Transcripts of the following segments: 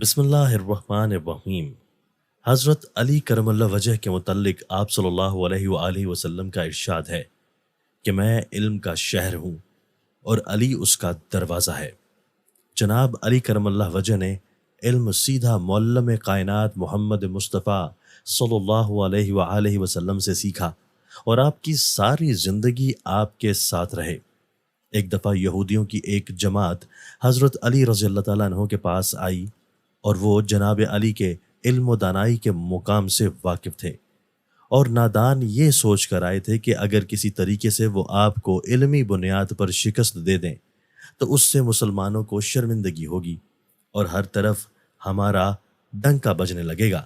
بسم اللہ الرحمن الرحیم۔ حضرت علی کرم اللہ وجہ کے متعلق آپ صلی اللہ علیہ وآلہ وسلم کا ارشاد ہے کہ میں علم کا شہر ہوں اور علی اس کا دروازہ ہے۔ جناب علی کرم اللہ وجہ نے علم سیدھا معلم کائنات محمد مصطفیٰ صلی اللہ علیہ وآلہ وسلم سے سیکھا اور آپ کی ساری زندگی آپ کے ساتھ رہے۔ ایک دفعہ یہودیوں کی ایک جماعت حضرت علی رضی اللہ تعالیٰ عنہ کے پاس آئی اور وہ جناب علی کے علم و دانائی کے مقام سے واقف تھے اور نادان یہ سوچ کر آئے تھے کہ اگر کسی طریقے سے وہ آپ کو علمی بنیاد پر شکست دے دیں تو اس سے مسلمانوں کو شرمندگی ہوگی اور ہر طرف ہمارا ڈنکا بجنے لگے گا۔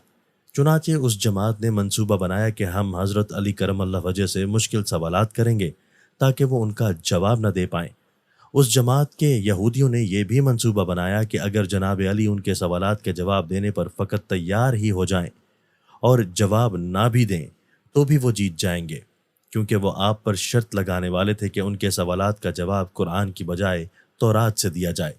چنانچہ اس جماعت نے منصوبہ بنایا کہ ہم حضرت علی کرم اللہ وجہ سے مشکل سوالات کریں گے تاکہ وہ ان کا جواب نہ دے پائیں۔ اس جماعت کے یہودیوں نے یہ بھی منصوبہ بنایا کہ اگر جناب علی ان کے سوالات کے جواب دینے پر فقط تیار ہی ہو جائیں اور جواب نہ بھی دیں تو بھی وہ جیت جائیں گے، کیونکہ وہ آپ پر شرط لگانے والے تھے کہ ان کے سوالات کا جواب قرآن کی بجائے تورات سے دیا جائے،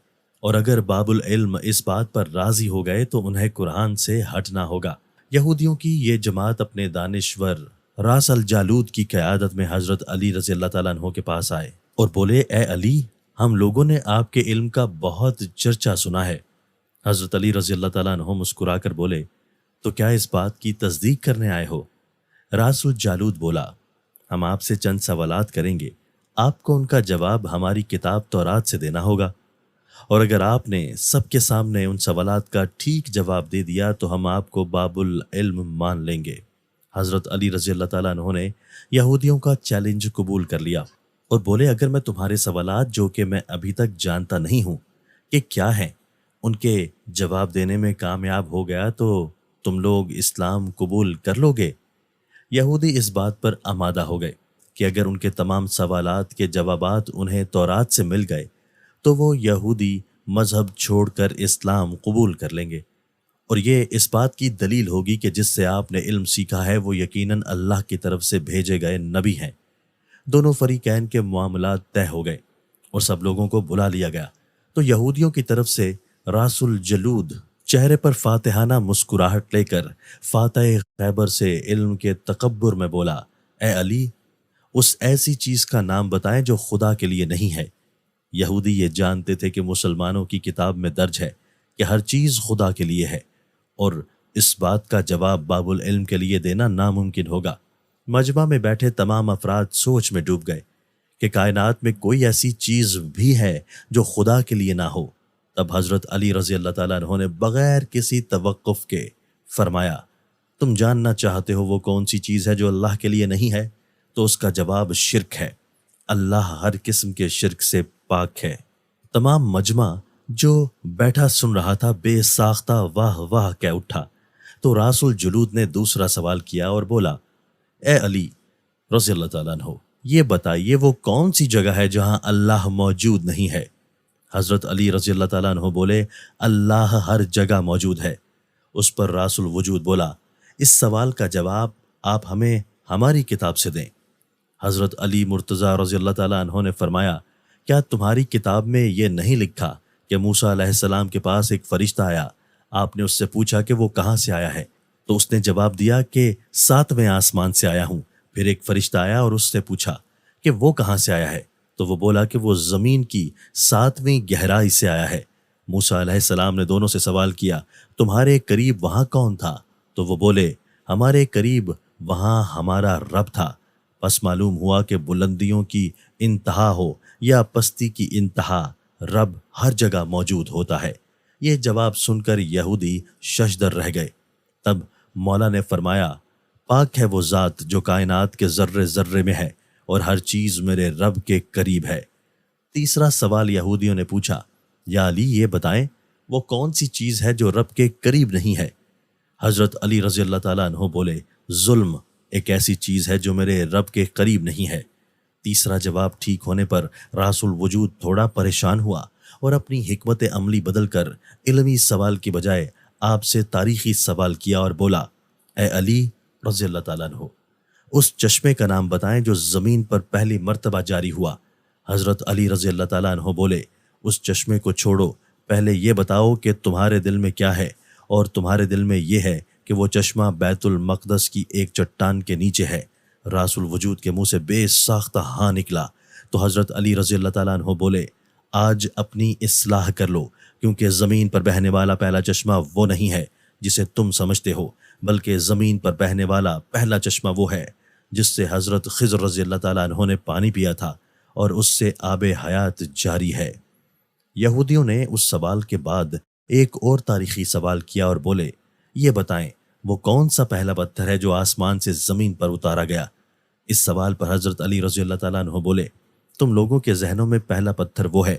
اور اگر باب العلم اس بات پر راضی ہو گئے تو انہیں قرآن سے ہٹنا ہوگا۔ یہودیوں کی یہ جماعت اپنے دانشور راس الجالود کی قیادت میں حضرت علی رضی اللہ تعالیٰ عنہ کے پاس آئے اور بولے، اے علی، ہم لوگوں نے آپ کے علم کا بہت چرچا سنا ہے۔ حضرت علی رضی اللہ تعالیٰ عنہ مسکرا کر بولے، تو کیا اس بات کی تصدیق کرنے آئے ہو؟ راس الجالود بولا، ہم آپ سے چند سوالات کریں گے، آپ کو ان کا جواب ہماری کتاب تورات سے دینا ہوگا، اور اگر آپ نے سب کے سامنے ان سوالات کا ٹھیک جواب دے دیا تو ہم آپ کو باب العلم مان لیں گے۔ حضرت علی رضی اللہ تعالیٰ عنہ نے یہودیوں کا چیلنج قبول کر لیا اور بولے، اگر میں تمہارے سوالات جو کہ میں ابھی تک جانتا نہیں ہوں کہ کیا ہیں ان کے جواب دینے میں کامیاب ہو گیا تو تم لوگ اسلام قبول کر لو گے؟ یہودی اس بات پر آمادہ ہو گئے کہ اگر ان کے تمام سوالات کے جوابات انہیں تورات سے مل گئے تو وہ یہودی مذہب چھوڑ کر اسلام قبول کر لیں گے، اور یہ اس بات کی دلیل ہوگی کہ جس سے آپ نے علم سیکھا ہے وہ یقیناً اللہ کی طرف سے بھیجے گئے نبی ہیں۔ دونوں فریقین کے معاملات طے ہو گئے اور سب لوگوں کو بلا لیا گیا تو یہودیوں کی طرف سے راس الجلود چہرے پر فاتحانہ مسکراہٹ لے کر فاتح خیبر سے علم کے تکبر میں بولا، اے علی، اس ایسی چیز کا نام بتائیں جو خدا کے لیے نہیں ہے۔ یہودی یہ جانتے تھے کہ مسلمانوں کی کتاب میں درج ہے کہ ہر چیز خدا کے لیے ہے اور اس بات کا جواب باب العلم کے لیے دینا ناممکن ہوگا۔ مجمع میں بیٹھے تمام افراد سوچ میں ڈوب گئے کہ کائنات میں کوئی ایسی چیز بھی ہے جو خدا کے لیے نہ ہو۔ تب حضرت علی رضی اللہ تعالیٰ عنہ نے بغیر کسی توقف کے فرمایا، تم جاننا چاہتے ہو وہ کون سی چیز ہے جو اللہ کے لیے نہیں ہے؟ تو اس کا جواب شرک ہے۔ اللہ ہر قسم کے شرک سے پاک ہے۔ تمام مجمع جو بیٹھا سن رہا تھا بے ساختہ واہ واہ کہہ اٹھا تو راس الجلود نے دوسرا سوال کیا اور بولا، اے علی رضی اللہ تعالیٰ عنہ، یہ بتائیے وہ کون سی جگہ ہے جہاں اللہ موجود نہیں ہے؟ حضرت علی رضی اللہ تعالیٰ عنہ بولے، اللہ ہر جگہ موجود ہے۔ اس پر راس الوجود بولا، اس سوال کا جواب آپ ہمیں ہماری کتاب سے دیں۔ حضرت علی مرتضیٰ رضی اللہ تعالیٰ عنہ نے فرمایا، کیا تمہاری کتاب میں یہ نہیں لکھا کہ موسیٰ علیہ السلام کے پاس ایک فرشتہ آیا، آپ نے اس سے پوچھا کہ وہ کہاں سے آیا ہے؟ تو اس نے جواب دیا کہ 7ویں آسمان سے آیا ہوں۔ پھر ایک فرشتہ آیا اور اس سے پوچھا کہ وہ کہاں سے آیا ہے؟ تو وہ بولا کہ وہ زمین کی 7ویں گہرائی سے آیا ہے۔ موسیٰ علیہ السلام نے دونوں سے سوال کیا، تمہارے قریب وہاں کون تھا؟ تو وہ بولے، ہمارے قریب وہاں ہمارا رب تھا۔ پس معلوم ہوا کہ بلندیوں کی انتہا ہو یا پستی کی انتہا، رب ہر جگہ موجود ہوتا ہے۔ یہ جواب سن کر یہودی ششدر رہ گئے۔ تب مولا نے فرمایا، پاک ہے وہ ذات جو کائنات کے ذرے ذرے میں ہے اور ہر چیز میرے رب کے قریب ہے۔ تیسرا سوال یہودیوں نے پوچھا، یا علی یہ بتائیں وہ کون سی چیز ہے جو رب کے قریب نہیں ہے؟ حضرت علی رضی اللہ تعالیٰ عنہ بولے، ظلم ایک ایسی چیز ہے جو میرے رب کے قریب نہیں ہے۔ تیسرا جواب ٹھیک ہونے پر راس الوجود تھوڑا پریشان ہوا اور اپنی حکمت عملی بدل کر علمی سوال کی بجائے آپ سے تاریخی سوال کیا اور بولا، اے علی رضی اللہ تعالیٰ عنہ، اس چشمے کا نام بتائیں جو زمین پر پہلی مرتبہ جاری ہوا۔ حضرت علی رضی اللہ تعالیٰ عنہ بولے، اس چشمے کو چھوڑو، پہلے یہ بتاؤ کہ تمہارے دل میں کیا ہے، اور تمہارے دل میں یہ ہے کہ وہ چشمہ بیت المقدس کی ایک چٹان کے نیچے ہے۔ راس الوجود کے منہ سے بے ساختہ ہاں نکلا تو حضرت علی رضی اللہ تعالیٰ عنہ بولے، آج اپنی اصلاح کر لو، کیونکہ زمین پر بہنے والا پہلا چشمہ وہ نہیں ہے جسے تم سمجھتے ہو، بلکہ زمین پر بہنے والا پہلا چشمہ وہ ہے جس سے حضرت خضر رضی اللہ تعالیٰ عنہ نے پانی پیا تھا، اور اس سے آب حیات جاری ہے۔ یہودیوں نے اس سوال کے بعد ایک اور تاریخی سوال کیا اور بولے، یہ بتائیں وہ کون سا پہلا پتھر ہے جو آسمان سے زمین پر اتارا گیا؟ اس سوال پر حضرت علی رضی اللہ تعالیٰ عنہ بولے، تم لوگوں کے ذہنوں میں پہلا پتھر وہ ہے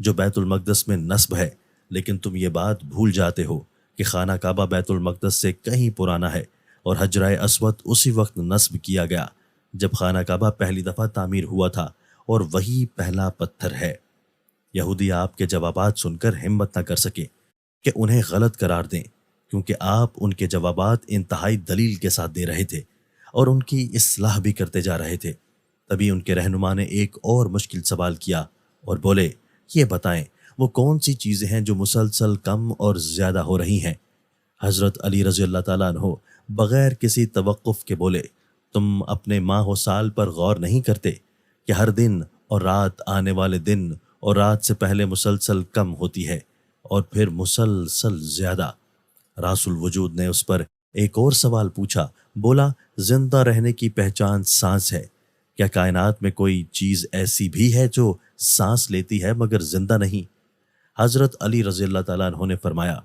جو بیت المقدس میں نصب ہے، لیکن تم یہ بات بھول جاتے ہو کہ خانہ کعبہ بیت المقدس سے کہیں پرانا ہے، اور حجرہ اسود اسی وقت نصب کیا گیا جب خانہ کعبہ پہلی دفعہ تعمیر ہوا تھا، اور وہی پہلا پتھر ہے۔ یہودی آپ کے جوابات سن کر ہمت نہ کر سکے کہ انہیں غلط قرار دیں، کیونکہ آپ ان کے جوابات انتہائی دلیل کے ساتھ دے رہے تھے اور ان کی اصلاح بھی کرتے جا رہے تھے۔ تبھی ان کے رہنما نے ایک اور مشکل سوال کیا اور بولے، یہ بتائیں وہ کون سی چیزیں ہیں جو مسلسل کم اور زیادہ ہو رہی ہیں؟ حضرت علی رضی اللہ تعالیٰ عنہ بغیر کسی توقف کے بولے، تم اپنے ماہ و سال پر غور نہیں کرتے کہ ہر دن اور رات آنے والے دن اور رات سے پہلے مسلسل کم ہوتی ہے اور پھر مسلسل زیادہ؟ راس الوجود نے اس پر ایک اور سوال پوچھا، بولا، زندہ رہنے کی پہچان سانس ہے، کیا کائنات میں کوئی چیز ایسی بھی ہے جو سانس لیتی ہے مگر زندہ نہیں؟ حضرت علی رضی اللہ تعالیٰ عنہ نے فرمایا،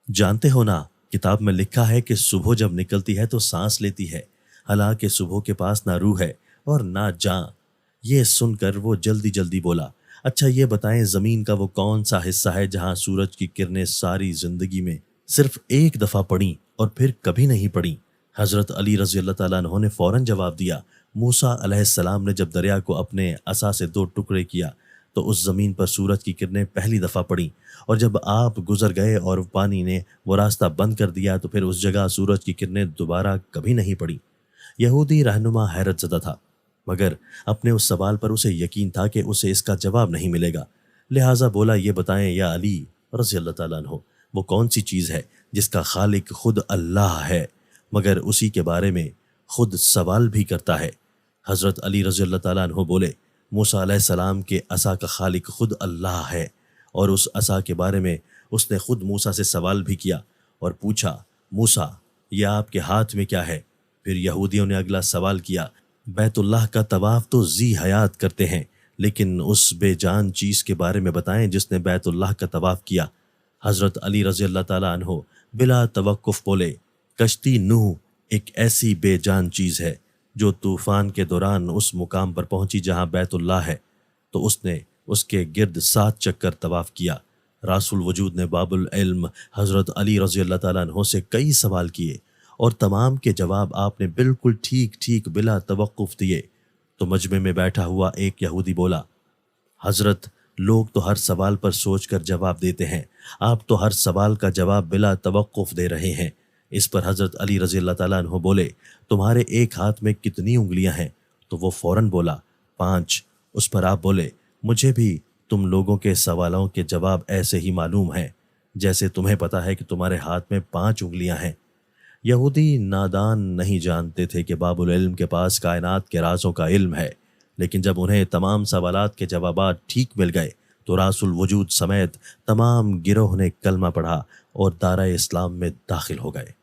جانتے ہو نا، کتاب میں لکھا ہے کہ صبح جب نکلتی ہے تو سانس لیتی ہے، حالانکہ صبح کے پاس نہ روح ہے اور نہ جاں۔ یہ سن کر وہ جلدی جلدی بولا، اچھا یہ بتائیں زمین کا وہ کون سا حصہ ہے جہاں سورج کی کرنیں ساری زندگی میں صرف ایک دفعہ پڑیں اور پھر کبھی نہیں پڑیں؟ حضرت علی رضی اللہ تعالیٰ عنہ نے فوراً جواب دیا، موسیٰ علیہ السلام نے جب دریا کو اپنے عصا سے 2 ٹکڑے کیا تو اس زمین پر سورج کی کرنیں پہلی دفعہ پڑیں، اور جب آپ گزر گئے اور پانی نے وہ راستہ بند کر دیا تو پھر اس جگہ سورج کی کرنیں دوبارہ کبھی نہیں پڑیں۔ یہودی رہنما حیرت زدہ تھا، مگر اپنے اس سوال پر اسے یقین تھا کہ اسے اس کا جواب نہیں ملے گا، لہٰذا بولا، یہ بتائیں یا علی رضی اللہ تعالیٰ عنہ، وہ کون سی چیز ہے جس کا خالق خود اللہ ہے مگر اسی کے بارے میں خود سوال بھی کرتا ہے؟ حضرت علی رضی اللہ تعالیٰ عنہ بولے، موسیٰ علیہ السلام کے عصا کا خالق خود اللہ ہے، اور اس عصا کے بارے میں اس نے خود موسیٰ سے سوال بھی کیا اور پوچھا، موسیٰ یہ آپ کے ہاتھ میں کیا ہے؟ پھر یہودیوں نے اگلا سوال کیا، بیت اللہ کا طواف تو ذی حیات کرتے ہیں، لیکن اس بے جان چیز کے بارے میں بتائیں جس نے بیت اللہ کا طواف کیا؟ حضرت علی رضی اللہ تعالیٰ عنہ بلا توقف بولے، کشتی نوح ایک ایسی بے جان چیز ہے جو طوفان کے دوران اس مقام پر پہنچی جہاں بیت اللہ ہے، تو اس نے اس کے گرد 7 چکر طواف کیا۔ راس الوجود نے باب العلم حضرت علی رضی اللہ تعالیٰ عنہ سے کئی سوال کیے اور تمام کے جواب آپ نے بالکل ٹھیک ٹھیک بلا توقف دیے۔ تو مجمع میں بیٹھا ہوا ایک یہودی بولا، حضرت لوگ تو ہر سوال پر سوچ کر جواب دیتے ہیں، آپ تو ہر سوال کا جواب بلا توقف دے رہے ہیں۔ اس پر حضرت علی رضی اللہ تعالیٰ عنہ بولے، تمہارے ایک ہاتھ میں کتنی انگلیاں ہیں؟ تو وہ فوراً بولا، 5۔ اس پر آپ بولے، مجھے بھی تم لوگوں کے سوالوں کے جواب ایسے ہی معلوم ہیں جیسے تمہیں پتا ہے کہ تمہارے ہاتھ میں 5 انگلیاں ہیں۔ یہودی نادان نہیں جانتے تھے کہ باب العلم کے پاس کائنات کے رازوں کا علم ہے، لیکن جب انہیں تمام سوالات کے جوابات ٹھیک مل گئے تو راس الوجود سمیت تمام گروہ نے کلمہ پڑھا اور دارۂ اسلام میں داخل ہو گئے۔